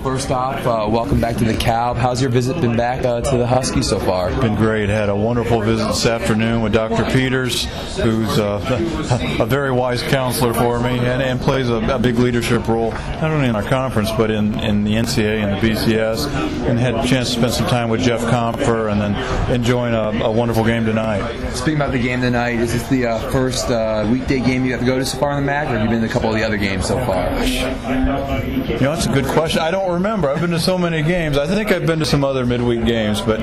First off, welcome back to the Cow. How's your visit been back to the Huskies so far? Been great. Had a wonderful visit this afternoon with Dr. Peters, who's a very wise counselor for me and plays a big leadership role, not only in our conference, but in the NCAA and the BCS, and had a chance to spend some time with Jeff Comfer and then enjoying a wonderful game tonight. Speaking about the game tonight, is this the first weekday game you have to go to so far in the MAC, or have you been to a couple of the other games so far? That's a good question. I don't remember. I've been to so many games. I think I've been to some other midweek games, but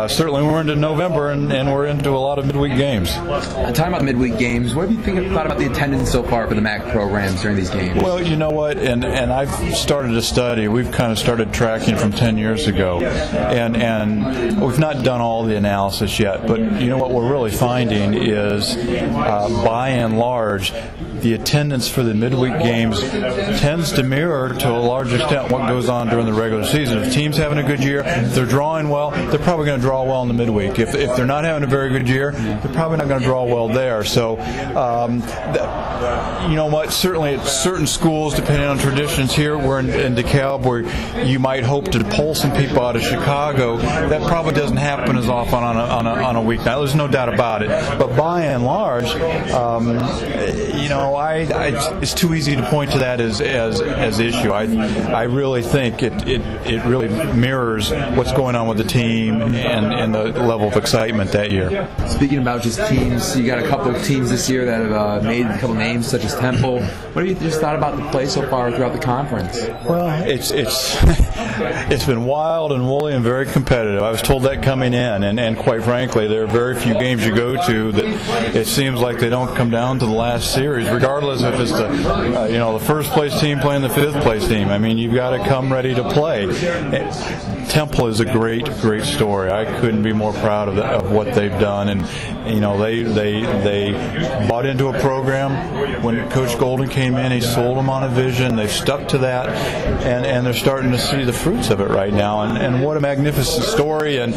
certainly we're into November and we're into a lot of midweek games. Talking about midweek games, what have you thought about the attendance so far for the MAC programs during these games? Well, you know what, and I've started to study. We've kind of started tracking from 10 years ago, and we've not done all the analysis yet, but you know what we're really finding is, by and large, the attendance for the midweek games tends to mirror to a large extent what goes on during the regular season. If teams having a good year, if they're drawing well, they're probably going to draw well in the midweek. If they're not having a very good year, they're probably not going to draw well there. So, you know what, certainly at certain schools, depending on traditions here, we're in DeKalb, where you might hope to pull some people out of Chicago. That probably doesn't happen as often on a weeknight. There's no doubt about it. But by and large, it's too easy to point to that as issue. I really think it really mirrors what's going on with the team and the level of excitement that year. Speaking about just teams, you got a couple of teams this year that have made a couple names, such as Temple. What have you just thought about the play so far throughout the conference? Well, it's been wild and woolly and very competitive. I was told that coming in, and quite frankly, there are very few games you go to that it seems like they don't come down to the last series, regardless if it's the first place team playing the fifth place team. I mean, you've got to come ready to play. Temple is a great story. I couldn't be more proud of what they've done, and they bought into a program. When Coach Golden came in, he sold them on a vision. They've stuck to that, and they're starting to see the fruits of it right now. And what a magnificent story! And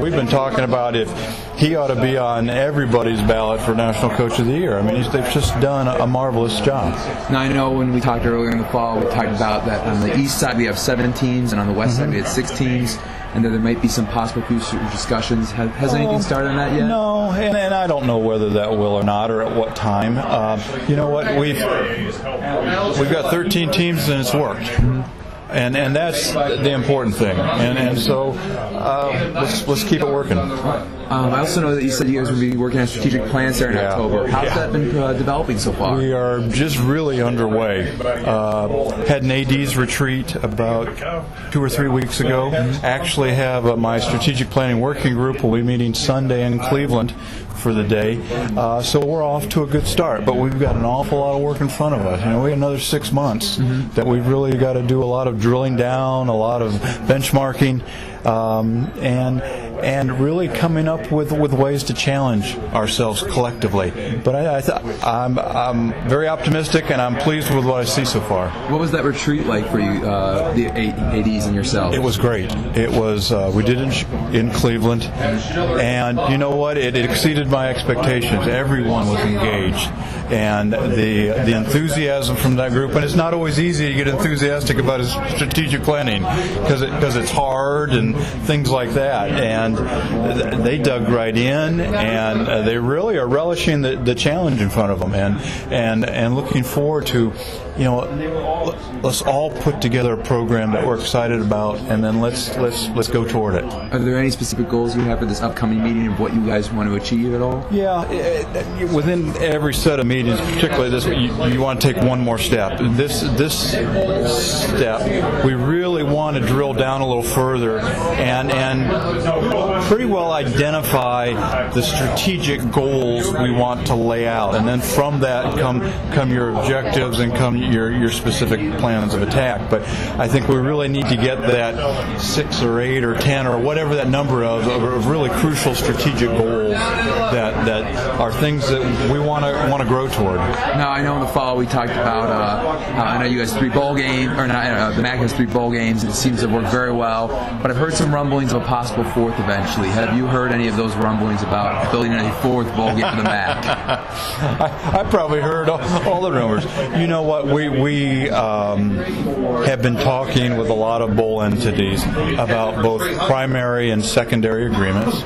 we've been talking about if he ought to be on everybody's ballot for National Coach of the Year. I mean, they've just done a marvelous job. Now, I know when we talked earlier in the fall, we talked about that on the east side we have 7 teams, and on the west side we had 6 teams, and there might be some possible future discussions. Has anything started on that yet? No, and I don't know whether that will or not, or at what time. You know what? We've got 13 teams, and it's worked. And that's the important thing. And so let's keep it working. I also know that you said you guys would be working on strategic plans there in October. How's that been developing so far? We are just really underway. Had an AD's retreat about 2 or 3 weeks ago. Actually have my strategic planning working group will be meeting Sunday in Cleveland for the day. So we're off to a good start, but we've got an awful lot of work in front of us. We have another 6 months that we've really got to do a lot of drilling down, a lot of benchmarking, and really coming up with ways to challenge ourselves collectively. But I'm very optimistic, and I'm pleased with what I see so far. What was that retreat like for you, the ADs and yourself? It was great. It was we did it in Cleveland, and you know what? It exceeded my expectations. Everyone was engaged, and the enthusiasm from that group. And it's not always easy to get enthusiastic about strategic planning because it's hard and things like that. And they dug right in, and they really are relishing the challenge in front of them, and looking forward to, let's all put together a program that we're excited about, and then let's go toward it. Are there any specific goals you have for this upcoming meeting of what you guys want to achieve at all? Yeah, within every set of meetings, particularly this, you want to take one more step. This step, we really want to drill down a little further and pretty well identify the strategic goals we want to lay out, and then from that come your objectives and come your specific plans of attack. But I think we really need to get that 6 or 8 or 10 or whatever that number of really crucial strategic goals that are things that we want to grow toward. Now, I know in the fall we talked about I know you guys 3 bowl games, or not, the MAC has 3 bowl games, and it seems to work very well. But I've heard some rumblings of a possible 4th eventually. Have you heard any of those rumblings about building a fourth bowl game for the MAC? I probably heard all the rumors. You know what? We have been talking with a lot of bowl entities about both primary and secondary agreements.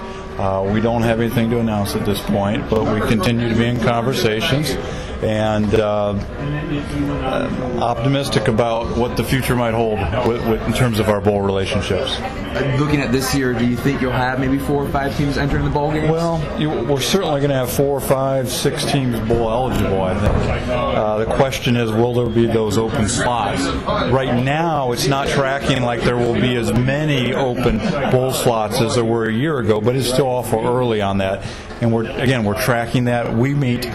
We don't have anything to announce at this point, but we continue to be in conversations and optimistic about what the future might hold in terms of our bowl relationships. Looking at this year, do you think you'll have maybe 4 or 5 teams entering the bowl games? Well, we're certainly going to have 4, 5, 6 teams bowl eligible, I think. The question is, will there be those open slots? Right now, it's not tracking like there will be as many open bowl slots as there were a year ago, but it's still awful early on that. And we're tracking that. We meet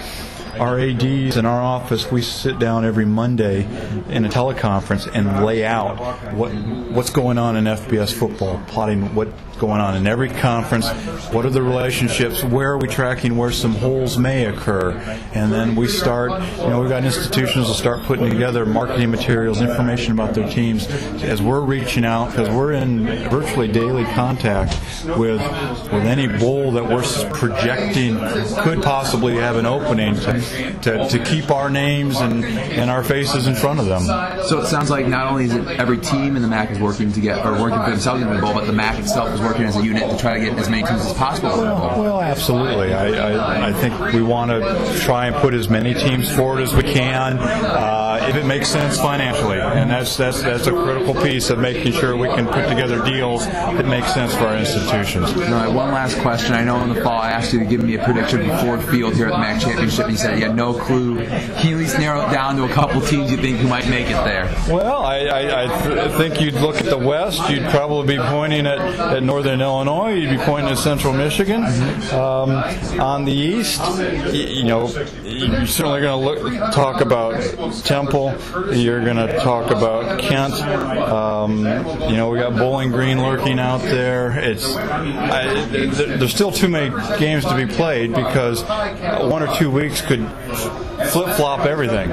our ADs in our office. We sit down every Monday in a teleconference and lay out what's going on in FBS football, plotting what's going on in every conference, what are the relationships, where are we tracking where some holes may occur, and then we start, we've got institutions that start putting together marketing materials, information about their teams as we're reaching out, because we're in virtually daily contact with any bowl that we're projecting could possibly have an opening to keep our names and our faces in front of them. So it sounds like not only is it every team in the MAC is working for themselves in the bowl, but the MAC itself is working as a unit to try to get as many teams as possible. Well, absolutely. I think we want to try and put as many teams forward as we can, if it makes sense financially, and that's a critical piece of making sure we can put together deals that make sense for our institutions. All right, one last question. I know in the fall I asked you to give me a prediction before field here at the MAC Championship, and you said you had no clue. Can you at least narrow it down to a couple teams you think who might make it there? Well, I think you'd look at the West, you'd probably be pointing at Northern Illinois, you'd be pointing at Central Michigan. On the East, you're certainly going to talk about Temple, you're going to talk about Kent. We got Bowling Green lurking out there. There's still too many games to be played because 1 or 2 weeks could flip-flop everything.